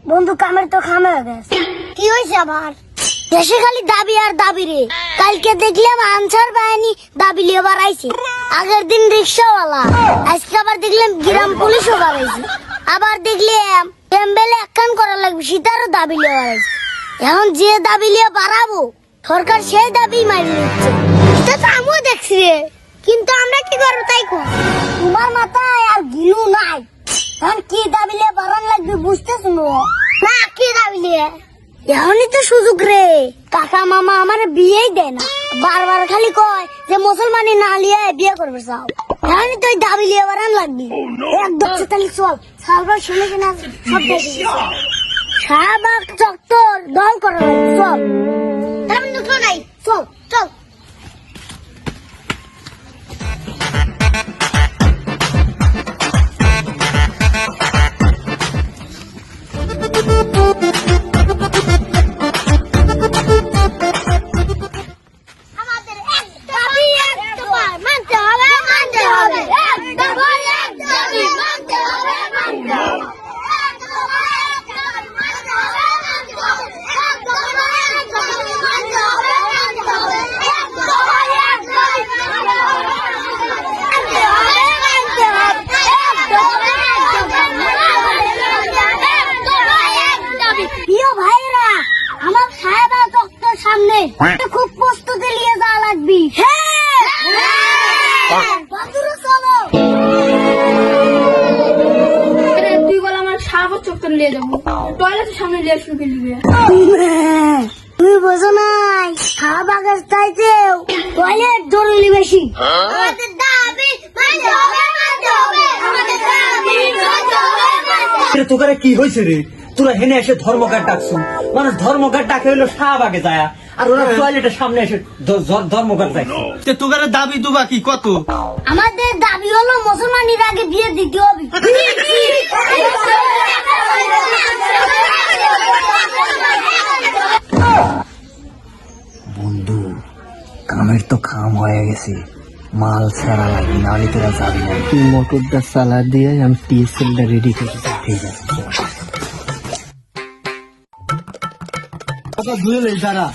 বন্ধু কামের তো খামে হয়ে গেছে। কি হয়েছে আবার? দেশে খালি দাবি আর দাবি রে। কালকে দেখলাম আনসার বাহিনী দাবি লিয়ে বাড়াইছে, আগের দিন রিক্সাওয়ালা, আজকে আবার দেখলাম গ্রাম পুলিশও বাড়াইছে, আবার দেখলাম এমবেলে একখান করা লাগবে সেটারও দাবি লিয়ে বাড়াইছে। এখন যে দাবি লিয়ে বাড়াবো সরকার সেই দাবি মানি নিচ্ছে। এটা তো আমিও দেখছি রে, কিন্তু আমরা কি করবো তাই কো? তোমার মাথায় আর গিলু নাই। এখন কি দাবি লিয়ে বাড়ান লাগবে বুঝতেছ না? কি দাবি লিয়ে? এখনই তো সুযোগ রে। কাকা মামা আমার বিয়েই দেয় না, বারবার খালি কয় যে মুসলমানি না লিয়ে বিয়ে করবে চাও। এখনই তো দাবি লিয়ে বাড়ান লাগবে। একদম তাহলে চল, সালবার শুনে কিনা সব দেখি। শাহবাগ চত্বর দল করা লাগবে, চল। তেমন দুটো নাই, চল চল। সামনে খুব প্রস্তুতি নিয়ে যাওয়া লাগবে। তুই বল আমার শাহবাগ চত্বর নিয়ে যাবো, টয়লেটের সামনে নিয়ে শুরু করে দিবে। তুমি বোঝো নাই, শাহবাগের চাইতেও টয়লেট জরুরি বেশি। আমাদের দাবি মানতে হবে, মানতে হবে, আমাদের দাবি মানতে হবে, মানতে হবে। তোকে কি হয়েছে রে? তোরা হেনে এসে ধর্মঘাট ডাকছো, মানুষ ধর্মঘাট ডাকে হইলো শাহবাগে যায়, আর ওরা টয়লেটের সামনে এসে ধর্মঘাট ডাকছে। তোদের দাবি দুবা কি কত? আমাদের দাবি হলো মুসলমানের আগে বিয়ে দিতে হবে। বন্ধু, কামের তো খাম হয়ে গেছে, মাল ছাড়া লাগবে, নাহলে তোরা যাবি না। তুই মোটরটা চালা দিয়ে আমি টিএসএলটা রেডি করি। ঠিক আছে, ধুয়ে দাঁড়া।